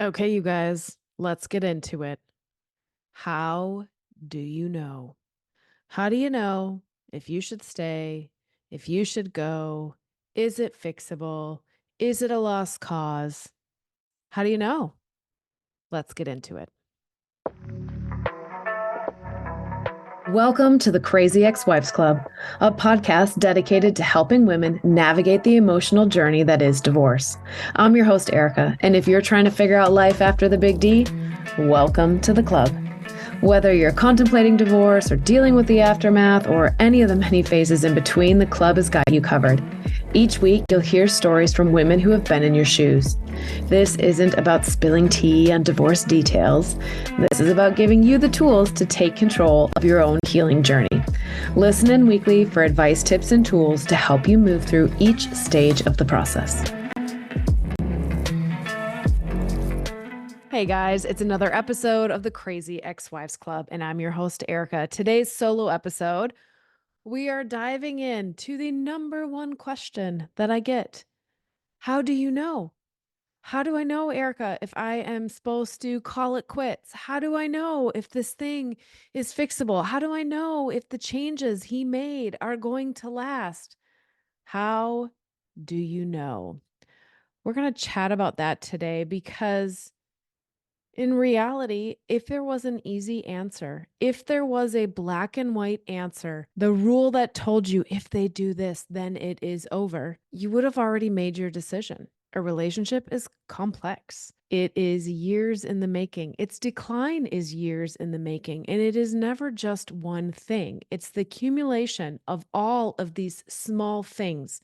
Okay, you guys, let's get into it. How do you know? How do you know if you should stay, if you should go? Is it fixable? Is it a lost cause? How do you know? Let's get into it. Welcome to the Crazy Ex-Wives Club, a podcast dedicated to helping women navigate the emotional journey that is divorce. I'm your host, Erica, and if you're trying to figure out life after the big D, welcome to the club. Whether you're contemplating divorce or dealing with the aftermath or any of the many phases in between, the club has got you covered. Each week, you'll hear stories from women who have been in your shoes. This isn't about spilling tea on divorce details. This is about giving you the tools to take control of your own healing journey. Listen in weekly for advice, tips, and tools to help you move through each stage of the process. Hey guys, it's another episode of the Crazy Ex-Wives Club, and I'm your host, Erica. Today's solo episode, we are diving into the number one question that I get. How do you know? How do I know, Erica, if I am supposed to call it quits? How do I know if this thing is fixable? How do I know if the changes he made are going to last? How do you know? We're going to chat about that today because in reality, if there was an easy answer, if there was a black and white answer, the rule that told you if they do this, then it is over, you would have already made your decision. A relationship is complex. It is years in the making. Its decline is years in the making. And it is never just one thing. It's the accumulation of all of these small things,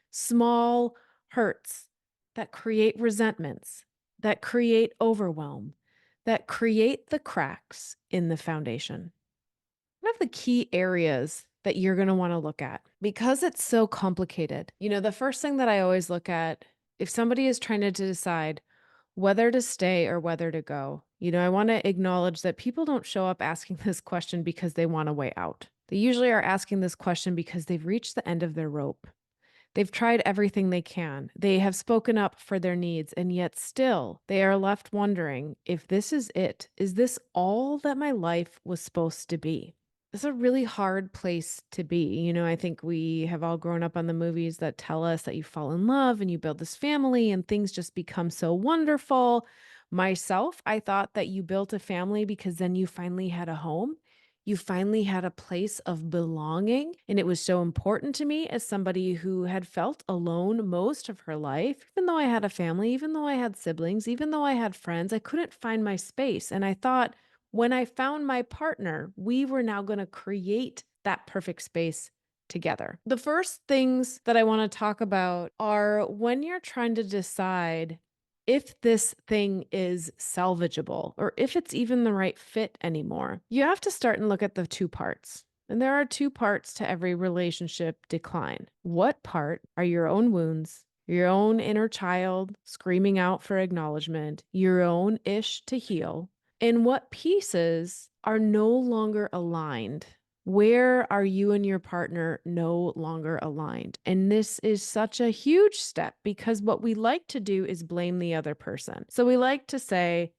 small hurts that create resentments, that create overwhelm, that create the cracks in the foundation. One of the key areas that you're going to want to look at, because it's so complicated. The first thing that I always look at, if somebody is trying to decide whether to stay or whether to go, I want to acknowledge that people don't show up asking this question because they want a way out. They usually are asking this question because they've reached the end of their rope. They've tried everything they can. They have spoken up for their needs, and yet still they are left wondering if this is it. Is this all that my life was supposed to be? It's a really hard place to be. I think we have all grown up on the movies that tell us that you fall in love and you build this family and things just become so wonderful. Myself, I thought that you built a family because then you finally had a home. You finally had a place of belonging. And it was so important to me as somebody who had felt alone most of her life. Even though I had a family, even though I had siblings, even though I had friends, I couldn't find my space. And I thought when I found my partner, we were now going to create that perfect space together. The first things that I want to talk about are when you're trying to decide if this thing is salvageable or if it's even the right fit anymore, you have to start and look at the two parts. And there are two parts to every relationship decline. What part are your own wounds, your own inner child screaming out for acknowledgement, your own ish to heal? And what pieces are no longer aligned? Where are you and your partner no longer aligned? And this is such a huge step because what we like to do is blame the other person. So we like to say,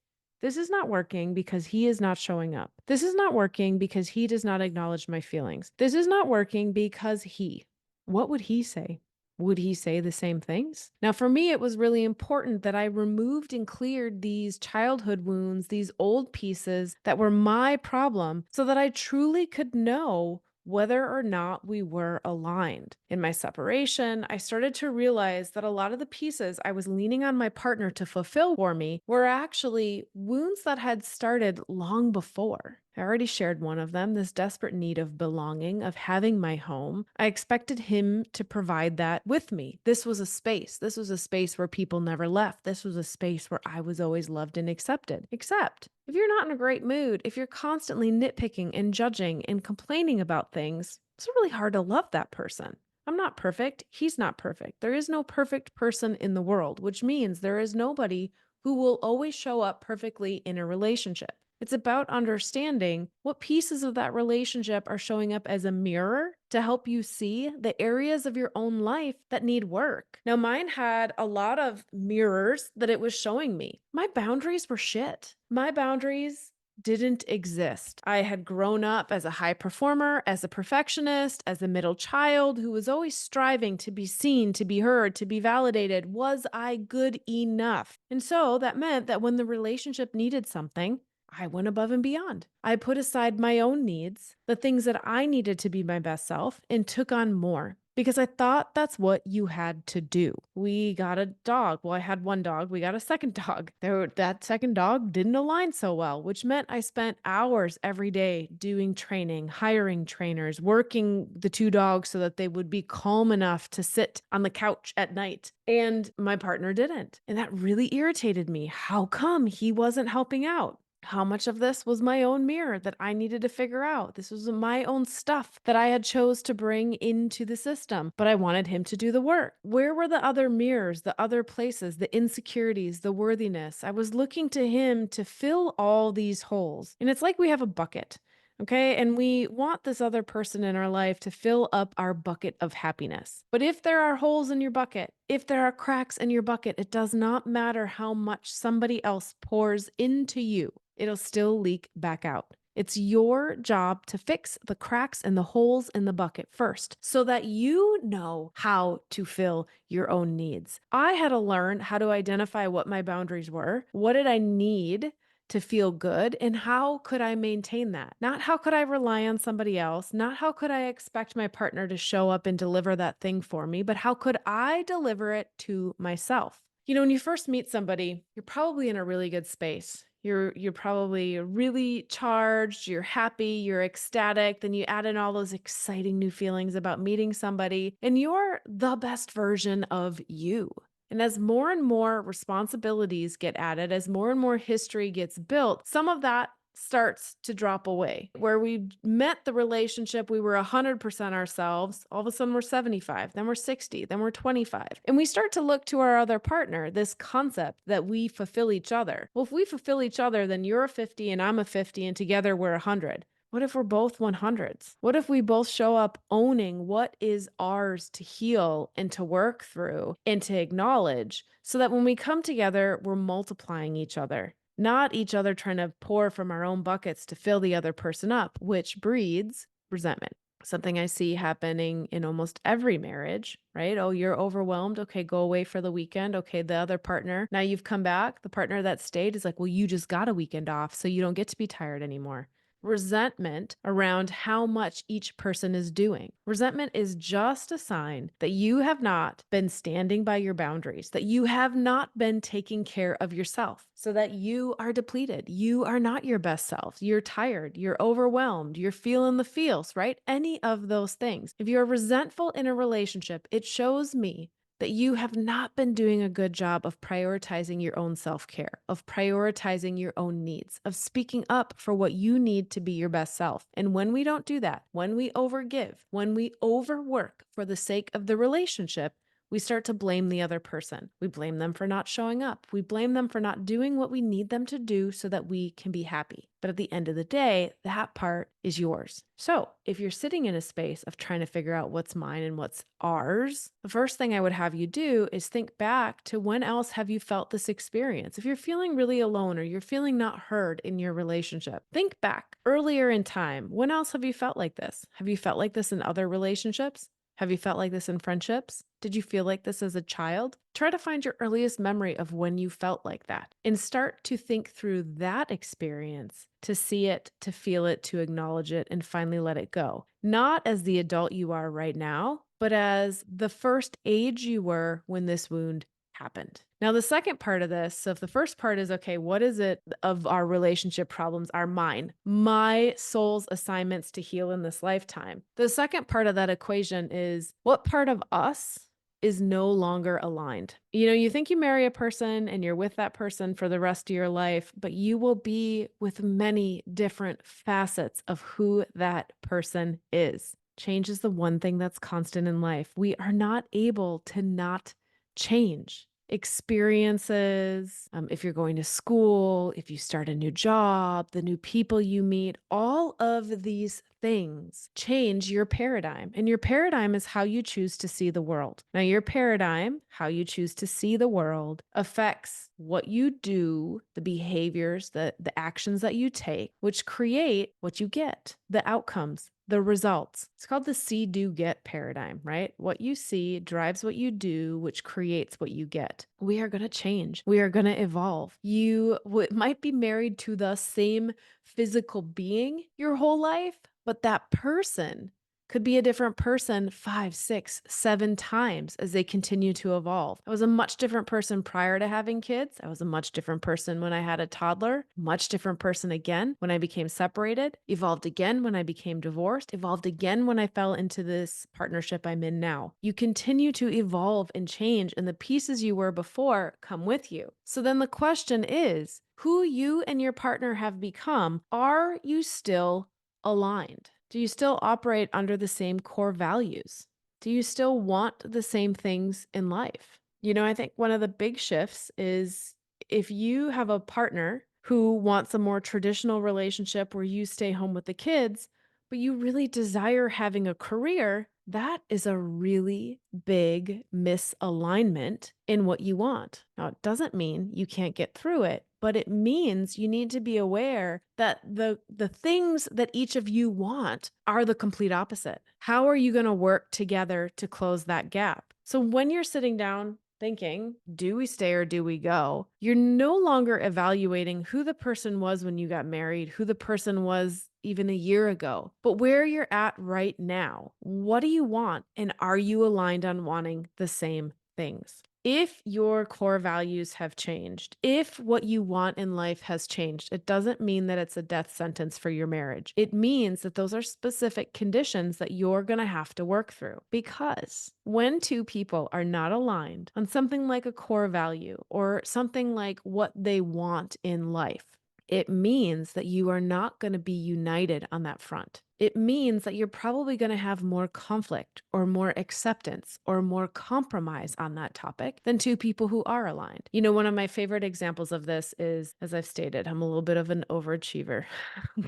this is not working because he is not showing up. This is not working because he does not acknowledge my feelings. This is not working because he. What would he say? Would he say the same things? Now, for me, it was really important that I removed and cleared these childhood wounds, these old pieces that were my problem, so that I truly could know whether or not we were aligned. In my separation, I started to realize that a lot of the pieces I was leaning on my partner to fulfill for me were actually wounds that had started long before. I already shared one of them, this desperate need of belonging, of having my home. I expected him to provide that with me. This was a space. This was a space where people never left. This was a space where I was always loved and accepted. Except if you're not in a great mood, if you're constantly nitpicking and judging and complaining about things, it's really hard to love that person. I'm not perfect. He's not perfect. There is no perfect person in the world, which means there is nobody who will always show up perfectly in a relationship. It's about understanding what pieces of that relationship are showing up as a mirror to help you see the areas of your own life that need work. Now, mine had a lot of mirrors that it was showing me. My boundaries were shit. My boundaries didn't exist. I had grown up as a high performer, as a perfectionist, as a middle child who was always striving to be seen, to be heard, to be validated. Was I good enough? And so that meant that when the relationship needed something, I went above and beyond. I put aside my own needs, the things that I needed to be my best self, and took on more because I thought that's what you had to do. We got a dog. Well, I had one dog. We got a second dog. That second dog didn't align so well, which meant I spent hours every day doing training, hiring trainers, working the two dogs so that they would be calm enough to sit on the couch at night. And my partner didn't. And that really irritated me. How come he wasn't helping out? How much of this was my own mirror that I needed to figure out? This was my own stuff that I had chose to bring into the system, but I wanted him to do the work. Where were the other mirrors, the other places, the insecurities, the worthiness? I was looking to him to fill all these holes. And it's like we have a bucket. Okay. And we want this other person in our life to fill up our bucket of happiness. But if there are holes in your bucket, if there are cracks in your bucket, it does not matter how much somebody else pours into you, it'll still leak back out. It's your job to fix the cracks and the holes in the bucket first so that you know how to fill your own needs. I had to learn how to identify what my boundaries were. What did I need to feel good? And how could I maintain that? Not how could I rely on somebody else? Not how could I expect my partner to show up and deliver that thing for me, but how could I deliver it to myself? When you first meet somebody, you're probably in a really good space. You're probably really charged, you're happy, you're ecstatic, then you add in all those exciting new feelings about meeting somebody, and you're the best version of you. And as more and more responsibilities get added, as more and more history gets built, some of that starts to drop away. Where we met the relationship, we were 100% ourselves. All of a sudden, we're 75, then we're 60, then we're 25. And we start to look to our other partner, this concept that we fulfill each other. Well, if we fulfill each other, then you're a 50 and I'm a 50, and together we're 100. What if we're both 100s? What if we both show up owning what is ours to heal and to work through and to acknowledge so that when we come together, we're multiplying each other, not each other trying to pour from our own buckets to fill the other person up, which breeds resentment. Something I see happening in almost every marriage, right? Oh, you're overwhelmed. Okay, go away for the weekend. Okay, the other partner, now you've come back. The partner that stayed is like, well, you just got a weekend off, so you don't get to be tired anymore. Resentment around how much each person is doing. Resentment is just a sign that you have not been standing by your boundaries, that you have not been taking care of yourself, so that you are depleted. You are not your best self. You're tired. You're overwhelmed. You're feeling the feels, right? Any of those things. If you're resentful in a relationship, it shows me that you have not been doing a good job of prioritizing your own self-care, of prioritizing your own needs, of speaking up for what you need to be your best self. And when we don't do that, when we overgive, when we overwork for the sake of the relationship, we start to blame the other person. We blame them for not showing up. We blame them for not doing what we need them to do so that we can be happy. But at the end of the day, that part is yours. So if you're sitting in a space of trying to figure out what's mine and what's ours, the first thing I would have you do is think back to when else have you felt this experience? If you're feeling really alone or you're feeling not heard in your relationship, think back earlier in time. When else have you felt like this? Have you felt like this in other relationships? Have you felt like this in friendships? Did you feel like this as a child? Try to find your earliest memory of when you felt like that and start to think through that experience, to see it, to feel it, to acknowledge it, and finally let it go. Not as the adult you are right now, but as the first age you were when this wound happened. Now, the second part of this, so if the first part is, okay, what is it of our relationship problems are mine, my soul's assignments to heal in this lifetime? The second part of that equation is what part of us is no longer aligned. You think you marry a person and you're with that person for the rest of your life, but you will be with many different facets of who that person is. Change is the one thing that's constant in life. We are not able to not change. experiences, if you're going to school, if you start a new job, the new people you meet, all of these things change your paradigm. And your paradigm is how you choose to see the world. Now, your paradigm, how you choose to see the world, affects what you do, the behaviors, the actions that you take, which create what you get, the outcomes, the results. It's called the see, do, get paradigm, right? What you see drives what you do, which creates what you get. We are going to change. We are going to evolve. You might be married to the same physical being your whole life, but that person could be a different person 5, 6, 7 times as they continue to evolve. I was a much different person prior to having kids. I was a much different person when I had a toddler, much different person again when I became separated, evolved again when I became divorced, evolved again when I fell into this partnership I'm in now. You continue to evolve and change, and the pieces you were before come with you. So then the question is, who you and your partner have become, are you still aligned? Do you still operate under the same core values? Do you still want the same things in life? I think one of the big shifts is if you have a partner who wants a more traditional relationship where you stay home with the kids, but you really desire having a career, that is a really big misalignment in what you want. Now, it doesn't mean you can't get through it, but it means you need to be aware that the things that each of you want are the complete opposite. How are you going to work together to close that gap? So when you're sitting down thinking, do we stay or do we go? You're no longer evaluating who the person was when you got married, who the person was even a year ago, but where you're at right now. What do you want? And are you aligned on wanting the same things? If your core values have changed, if what you want in life has changed, it doesn't mean that it's a death sentence for your marriage. It means that those are specific conditions that you're going to have to work through. Because when two people are not aligned on something like a core value or something like what they want in life, it means that you are not going to be united on that front. It means that you're probably going to have more conflict or more acceptance or more compromise on that topic than two people who are aligned. One of my favorite examples of this is, as I've stated, I'm a little bit of an overachiever,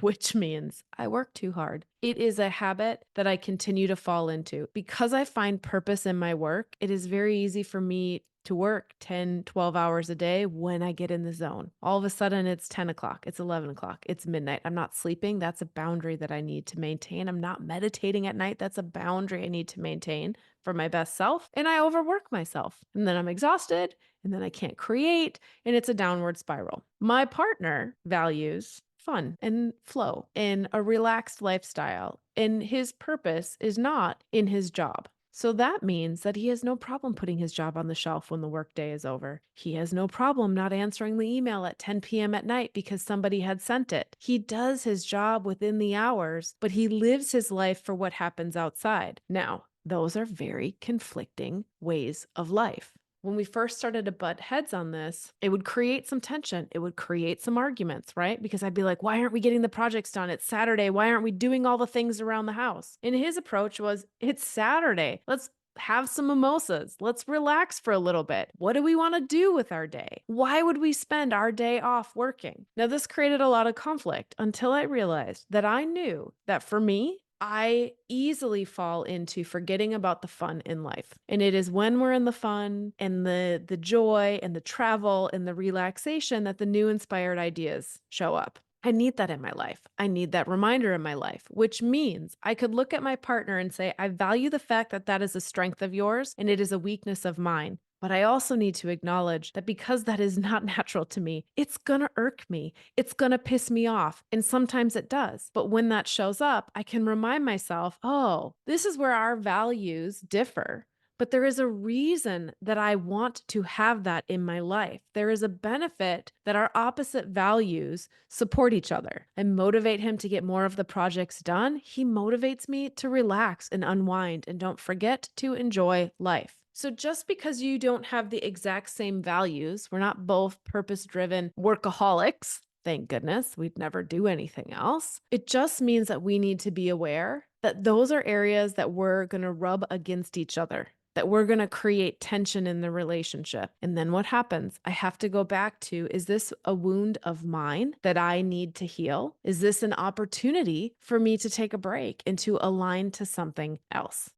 which means I work too hard. It is a habit that I continue to fall into. Because I find purpose in my work, it is very easy for me to work 10, 12 hours a day when I get in the zone. All of a sudden, it's 10 o'clock, it's 11 o'clock, it's midnight. I'm not sleeping. That's a boundary that I need to maintain. I'm not meditating at night. That's a boundary I need to maintain for my best self. And I overwork myself. And then I'm exhausted, and then I can't create, and it's a downward spiral. My partner values fun and flow and a relaxed lifestyle, and his purpose is not in his job. So that means that he has no problem putting his job on the shelf when the workday is over. He has no problem not answering the email at 10 p.m. at night because somebody had sent it. He does his job within the hours, but he lives his life for what happens outside. Now, those are very conflicting ways of life. When we first started to butt heads on this, it would create some tension. It would create some arguments, right? Because I'd be like, why aren't we getting the projects done? It's Saturday. Why aren't we doing all the things around the house? And his approach was, it's Saturday. Let's have some mimosas. Let's relax for a little bit. What do we want to do with our day? Why would we spend our day off working? Now, this created a lot of conflict until I realized that I knew that for me, I easily fall into forgetting about the fun in life. And it is when we're in the fun and the joy and the travel and the relaxation that the new inspired ideas show up. I need that in my life. I need that reminder in my life, which means I could look at my partner and say, I value the fact that that is a strength of yours and it is a weakness of mine. But I also need to acknowledge that because that is not natural to me, it's gonna irk me. It's gonna piss me off. And sometimes it does. But when that shows up, I can remind myself, oh, this is where our values differ. But there is a reason that I want to have that in my life. There is a benefit that our opposite values support each other. I motivate him to get more of the projects done. He motivates me to relax and unwind and don't forget to enjoy life. So just because you don't have the exact same values, we're not both purpose-driven workaholics. Thank goodness, we'd never do anything else. It just means that we need to be aware that those are areas that we're going to rub against each other. that we're going to create tension in the relationship. And then what happens? I have to go back to, is this a wound of mine that I need to heal? Is this an opportunity for me to take a break and to align to something else?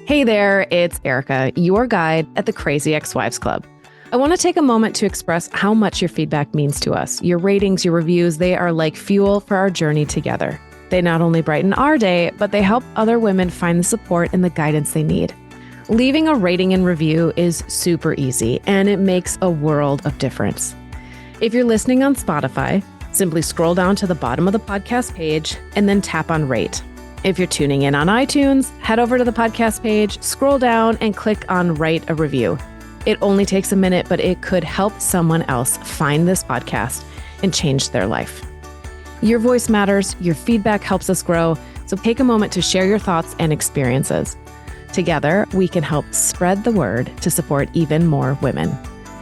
Hey there, it's Erica, your guide at the Crazy Ex-Wives Club. I want to take a moment to express how much your feedback means to us. Your ratings, your reviews, they are like fuel for our journey together. They not only brighten our day, but they help other women find the support and the guidance they need. Leaving a rating and review is super easy, and it makes a world of difference. If you're listening on Spotify, simply scroll down to the bottom of the podcast page and then tap on rate. If you're tuning in on iTunes, head over to the podcast page, scroll down, and click on write a review. It only takes a minute, but it could help someone else find this podcast and change their life. Your voice matters. Your feedback helps us grow. So take a moment to share your thoughts and experiences. Together, we can help spread the word to support even more women.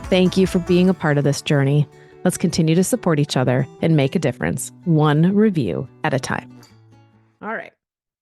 Thank you for being a part of this journey. Let's continue to support each other and make a difference, one review at a time. All right.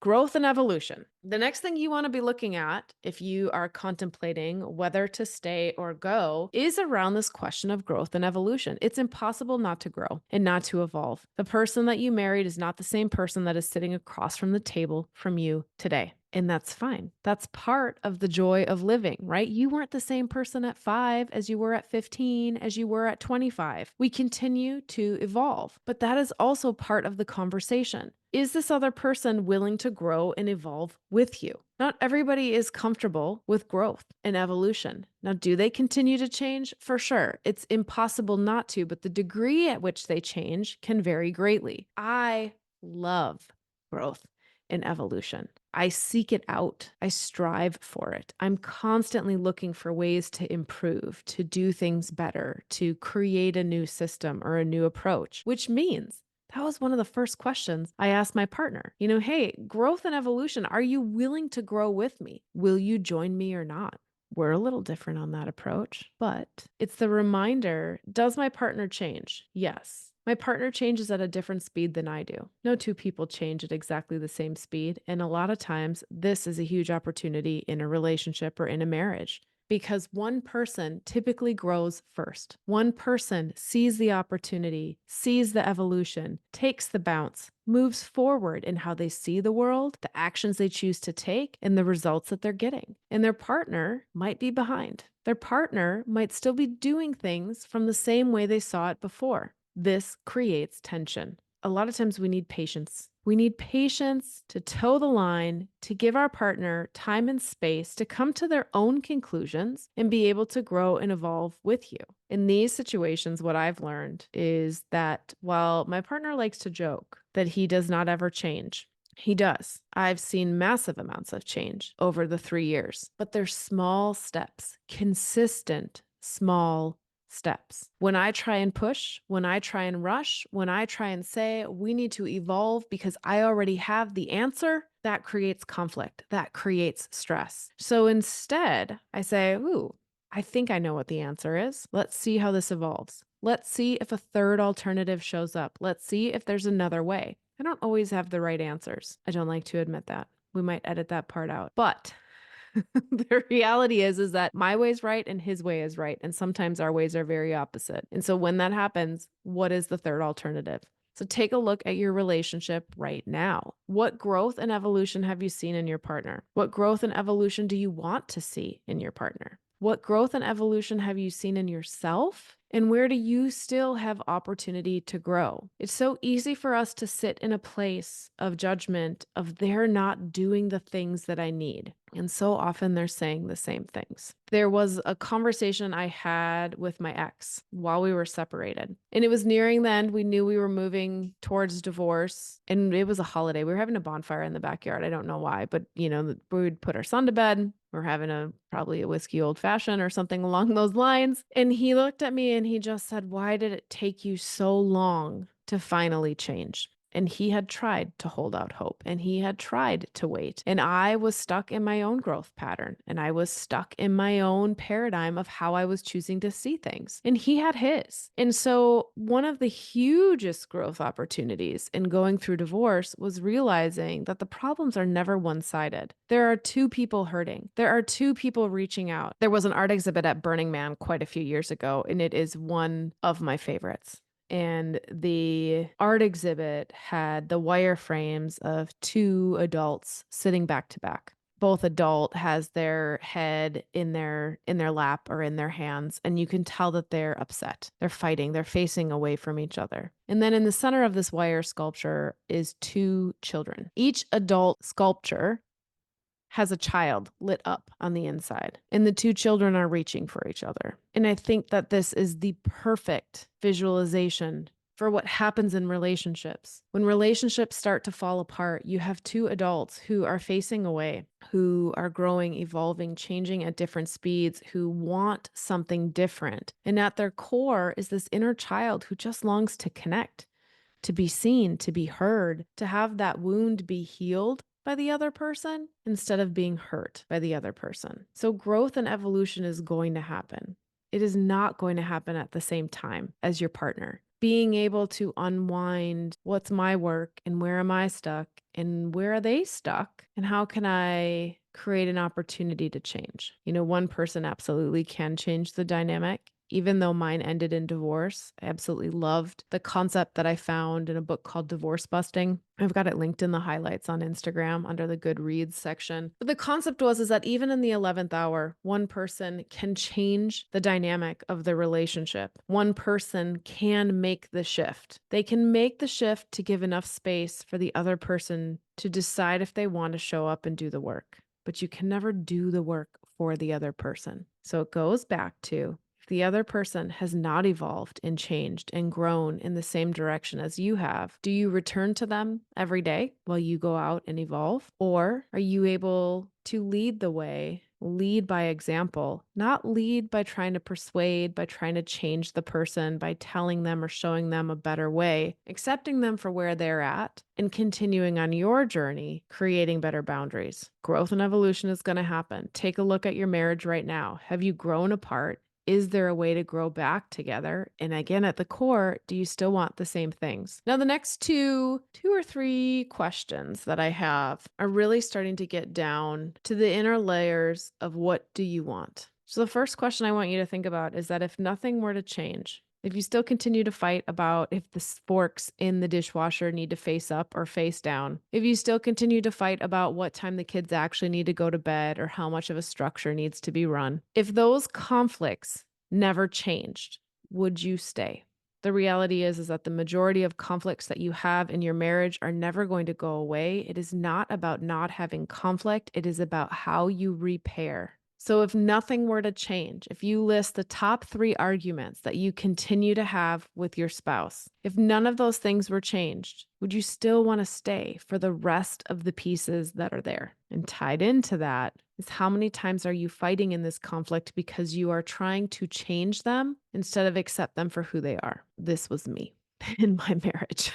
Growth and evolution. The next thing you want to be looking at if you are contemplating whether to stay or go is around this question of growth and evolution. It's impossible not to grow and not to evolve. The person that you married is not the same person that is sitting across from the table from you today. And that's fine. That's part of the joy of living, right? You weren't the same person at 5 as you were at 15, as you were at 25. We continue to evolve, but that is also part of the conversation. Is this other person willing to grow and evolve with you? Not everybody is comfortable with growth and evolution. Now, do they continue to change? For sure. It's impossible not to, but the degree at which they change can vary greatly. I love growth and evolution. I seek it out. I strive for it. I'm constantly looking for ways to improve, to do things better, to create a new system or a new approach, which means that was one of the first questions I asked my partner. Hey, growth and evolution, are you willing to grow with me? Will you join me or not? We're a little different on that approach, but it's the reminder, does my partner change? Yes. My partner changes at a different speed than I do. No two people change at exactly the same speed. And a lot of times, this is a huge opportunity in a relationship or in a marriage because one person typically grows first. One person sees the opportunity, sees the evolution, takes the bounce, moves forward in how they see the world, the actions they choose to take, and the results that they're getting. And their partner might be behind. Their partner might still be doing things from the same way they saw it before. This creates tension. A lot of times we need patience. We need patience to toe the line, to give our partner time and space to come to their own conclusions and be able to grow and evolve with you. In these situations, what I've learned is that while my partner likes to joke that he does not ever change, he does. I've seen massive amounts of change over the 3 years, but they're small steps, consistent, small steps. When I try and push, when I try and rush, when I try and say we need to evolve because I already have the answer, that creates conflict, that creates stress. So instead, I say, I think I know what the answer is. Let's see how this evolves. Let's see if a third alternative shows up. Let's see if there's another way. I don't always have the right answers. I don't like to admit that. We might edit that part out. But the reality is that my way is right and his way is right. And sometimes our ways are very opposite. And so when that happens, what is the third alternative? So take a look at your relationship right now. What growth and evolution have you seen in your partner? What growth and evolution do you want to see in your partner? What growth and evolution have you seen in yourself? And where do you still have opportunity to grow? It's so easy for us to sit in a place of judgment of they're not doing the things that I need. And so often they're saying the same things. There was a conversation I had with my ex while we were separated. And it was nearing the end. We knew we were moving towards divorce. And it was a holiday. We were having a bonfire in the backyard. I don't know why, but we would put our son to bed. We're having probably a whiskey old fashioned or something along those lines. And he looked at me and he just said, "Why did it take you so long to finally change?" And he had tried to hold out hope and he had tried to wait. And I was stuck in my own growth pattern and I was stuck in my own paradigm of how I was choosing to see things. And he had his. And so, one of the hugest growth opportunities in going through divorce was realizing that the problems are never one sided. There are two people hurting, there are two people reaching out. There was an art exhibit at Burning Man quite a few years ago, and it is one of my favorites. And the art exhibit had the wireframes of two adults sitting back to back. Both adult has their head in their lap or in their hands, and you can tell that they're upset. They're fighting, they're facing away from each other. And then in the center of this wire sculpture is two children. Each adult sculpture has a child lit up on the inside, and the two children are reaching for each other. And I think that this is the perfect visualization for what happens in relationships. When relationships start to fall apart, you have two adults who are facing away, who are growing, evolving, changing at different speeds, who want something different. And at their core is this inner child who just longs to connect, to be seen, to be heard, to have that wound be healed by the other person instead of being hurt by the other person. So growth and evolution is going to happen. It is not going to happen at the same time as your partner. Being able to unwind what's my work and where am I stuck and where are they stuck and how can I create an opportunity to change? One person absolutely can change the dynamic. Even though mine ended in divorce, I absolutely loved the concept that I found in a book called Divorce Busting. I've got it linked in the highlights on Instagram under the Good Reads section. But the concept is that even in the 11th hour, one person can change the dynamic of the relationship. One person can make the shift. They can make the shift to give enough space for the other person to decide if they want to show up and do the work. But you can never do the work for the other person. So it goes back to, if the other person has not evolved and changed and grown in the same direction as you have, do you return to them every day while you go out and evolve? Or are you able to lead the way, lead by example, not lead by trying to persuade, by trying to change the person, by telling them or showing them a better way, accepting them for where they're at and continuing on your journey, creating better boundaries? Growth and evolution is going to happen. Take a look at your marriage right now. Have you grown apart? Is there a way to grow back together? And again, at the core, do you still want the same things? Now, the next two or three questions that I have are really starting to get down to the inner layers of what do you want? So the first question I want you to think about is that if nothing were to change, if you still continue to fight about if the forks in the dishwasher need to face up or face down, if you still continue to fight about what time the kids actually need to go to bed or how much of a structure needs to be run, if those conflicts never changed, would you stay? The reality is that the majority of conflicts that you have in your marriage are never going to go away. It is not about not having conflict. It is about how you repair. So if nothing were to change, if you list the top 3 arguments that you continue to have with your spouse, if none of those things were changed, would you still want to stay for the rest of the pieces that are there? And tied into that is, how many times are you fighting in this conflict because you are trying to change them instead of accept them for who they are? This was me in my marriage.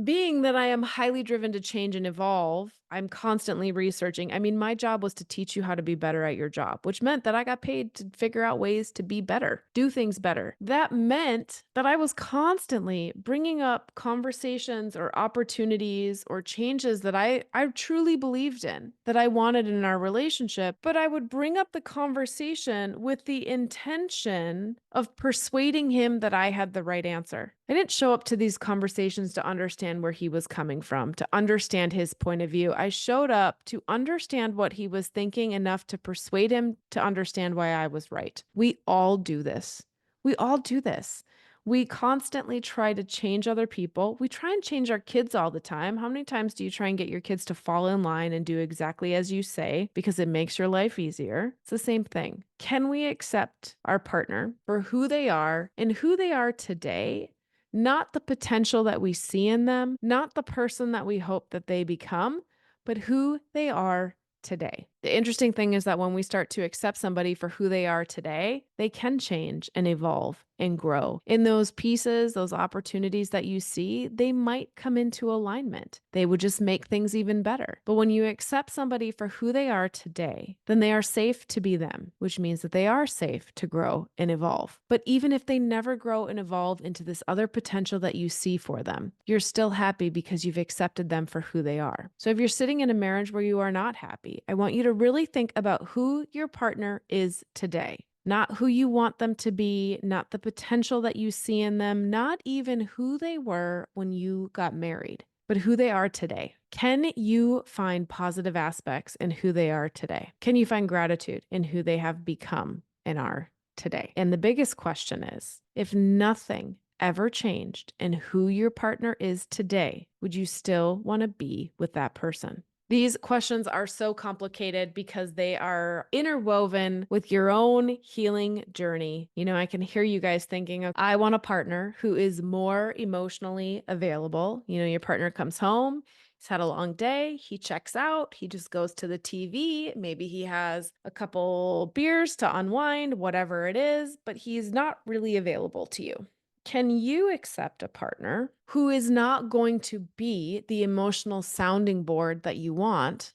Being that I am highly driven to change and evolve, I'm constantly researching. I mean, my job was to teach you how to be better at your job, which meant that I got paid to figure out ways to be better, do things better. That meant that I was constantly bringing up conversations or opportunities or changes that I truly believed in, that I wanted in our relationship. But I would bring up the conversation with the intention of persuading him that I had the right answer. I didn't show up to these conversations to understand where he was coming from, to understand his point of view. I showed up to understand what he was thinking enough to persuade him to understand why I was right. We all do this. We all do this. We constantly try to change other people. We try and change our kids all the time. How many times do you try and get your kids to fall in line and do exactly as you say because it makes your life easier? It's the same thing. Can we accept our partner for who they are and who they are today? Not the potential that we see in them, not the person that we hope that they become, but who they are today. The interesting thing is that when we start to accept somebody for who they are today, they can change and evolve and grow. In those pieces, those opportunities that you see, they might come into alignment. They would just make things even better. But when you accept somebody for who they are today, then they are safe to be them, which means that they are safe to grow and evolve. But even if they never grow and evolve into this other potential that you see for them, you're still happy because you've accepted them for who they are. So if you're sitting in a marriage where you are not happy, I want you to really think about who your partner is today. Not who you want them to be, not the potential that you see in them, not even who they were when you got married, but who they are today. Can you find positive aspects in who they are today? Can you find gratitude in who they have become and are today? And the biggest question is, if nothing ever changed in who your partner is today, would you still want to be with that person? These questions are so complicated because they are interwoven with your own healing journey. I can hear you guys thinking of, I want a partner who is more emotionally available. Your partner comes home, he's had a long day, he checks out, he just goes to the TV. Maybe he has a couple beers to unwind, whatever it is, but he's not really available to you. Can you accept a partner who is not going to be the emotional sounding board that you want?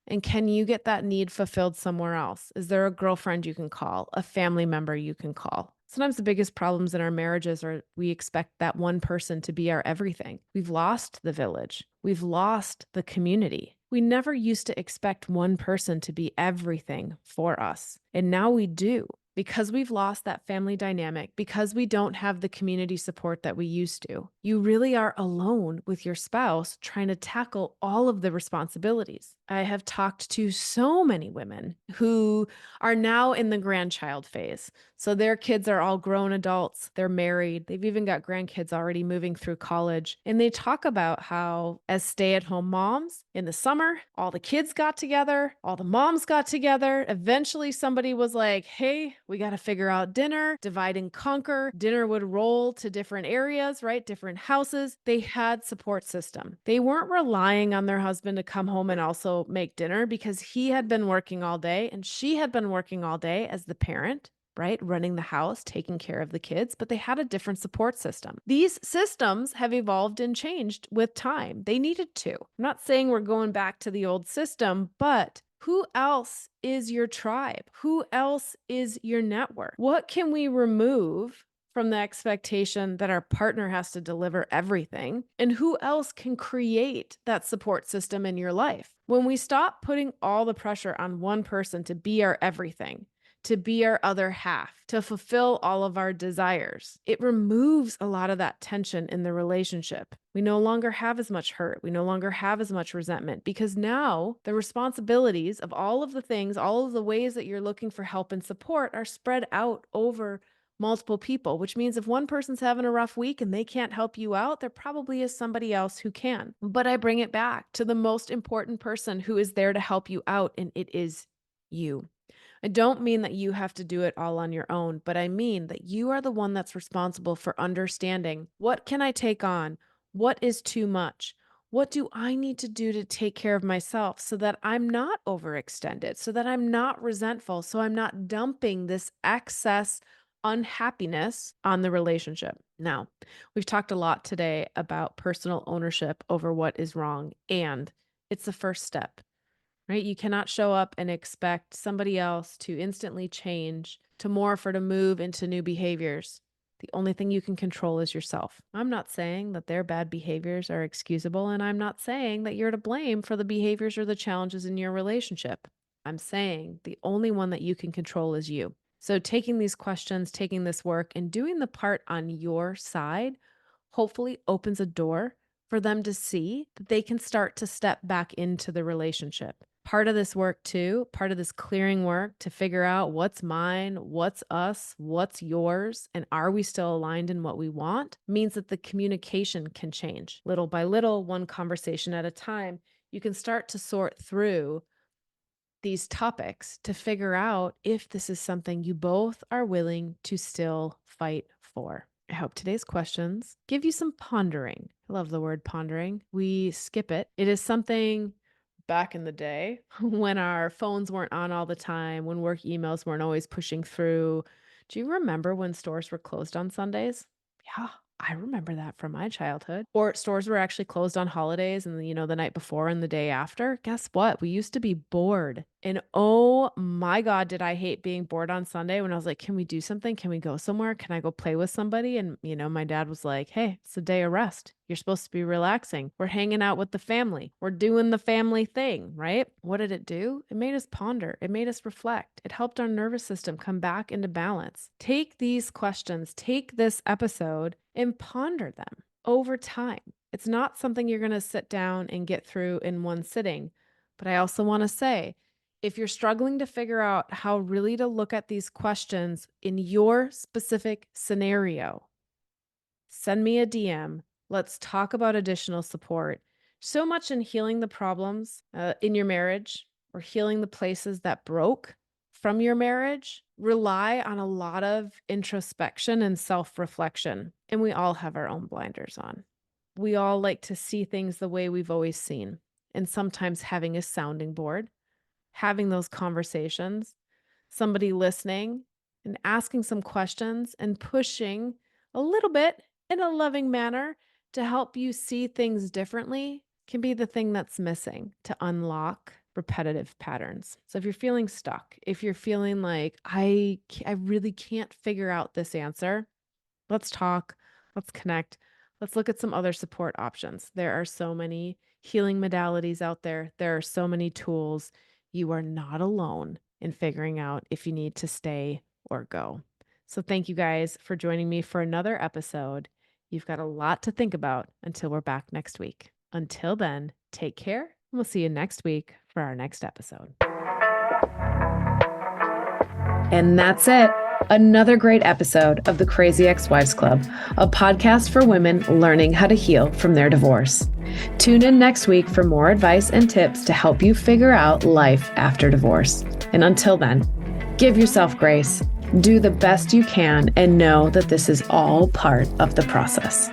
And can you get that need fulfilled somewhere else? Is there a girlfriend you can call, a family member you can call? Sometimes the biggest problems in our marriages are we expect that one person to be our everything. We've lost the village. We've lost the community. We never used to expect one person to be everything for us. And now we do. Because we've lost that family dynamic, because we don't have the community support that we used to, you really are alone with your spouse trying to tackle all of the responsibilities. I have talked to so many women who are now in the grandchild phase. So their kids are all grown adults, they're married, they've even got grandkids already moving through college. And they talk about how, as stay-at-home moms, in the summer, all the kids got together, all the moms got together. Eventually, somebody was like, hey, we got to figure out dinner, divide and conquer. Dinner would roll to different areas, right? Different houses. They had support system. They weren't relying on their husband to come home and also make dinner because he had been working all day and she had been working all day as the parent, right? Running the house, taking care of the kids, but they had a different support system. These systems have evolved and changed with time. They needed to. I'm not saying we're going back to the old system, but who else is your tribe? Who else is your network? What can we remove from the expectation that our partner has to deliver everything? And who else can create that support system in your life? When we stop putting all the pressure on one person to be our everything, to be our other half, to fulfill all of our desires, it removes a lot of that tension in the relationship. We no longer have as much hurt. We no longer have as much resentment because now the responsibilities of all of the things, all of the ways that you're looking for help and support are spread out over multiple people, which means if one person's having a rough week and they can't help you out, there probably is somebody else who can. But I bring it back to the most important person who is there to help you out, and it is you. I don't mean that you have to do it all on your own, but I mean that you are the one that's responsible for understanding, what can I take on? What is too much? What do I need to do to take care of myself so that I'm not overextended, so that I'm not resentful, so I'm not dumping this excess unhappiness on the relationship? Now, we've talked a lot today about personal ownership over what is wrong, and it's the first step. Right? You cannot show up and expect somebody else to instantly change, to morph or to move into new behaviors. The only thing you can control is yourself. I'm not saying that their bad behaviors are excusable, and I'm not saying that you're to blame for the behaviors or the challenges in your relationship. I'm saying the only one that you can control is you. So taking these questions, taking this work, and doing the part on your side hopefully opens a door for them to see that they can start to step back into the relationship. Part of this work too, part of this clearing work to figure out what's mine, what's us, what's yours, and are we still aligned in what we want, means that the communication can change. Little by little, one conversation at a time, you can start to sort through these topics to figure out if this is something you both are willing to still fight for. I hope today's questions give you some pondering. I love the word pondering. We skip it. It is something back in the day when our phones weren't on all the time, when work emails weren't always pushing through. Do you remember when stores were closed on Sundays? Yeah, I remember that from my childhood. Or stores were actually closed on holidays and the night before and the day after. Guess what? We used to be bored. And oh my God, did I hate being bored on Sunday when I was like, can we do something? Can we go somewhere? Can I go play with somebody? And my dad was like, hey, it's a day of rest. You're supposed to be relaxing. We're hanging out with the family. We're doing the family thing, right? What did it do? It made us ponder. It made us reflect. It helped our nervous system come back into balance. Take these questions, take this episode and ponder them over time. It's not something you're going to sit down and get through in one sitting. But I also want to say, if you're struggling to figure out how really to look at these questions in your specific scenario, send me a DM. Let's talk about additional support. So much in healing the problems in your marriage or healing the places that broke from your marriage rely on a lot of introspection and self-reflection. And we all have our own blinders on. We all like to see things the way we've always seen. And sometimes having a sounding board, having those conversations, somebody listening and asking some questions and pushing a little bit in a loving manner to help you see things differently can be the thing that's missing to unlock repetitive patterns. So if you're feeling stuck, if you're feeling like I really can't figure out this answer, let's talk, let's connect, let's look at some other support options. There are so many healing modalities out there. There are so many tools. You are not alone in figuring out if you need to stay or go. So thank you guys for joining me for another episode. You've got a lot to think about until we're back next week. Until then, take care, and we'll see you next week for our next episode. And that's it. Another great episode of the Crazy Ex-Wives Club, a podcast for women learning how to heal from their divorce. Tune in next week for more advice and tips to help you figure out life after divorce. And until then, give yourself grace, do the best you can, and know that this is all part of the process.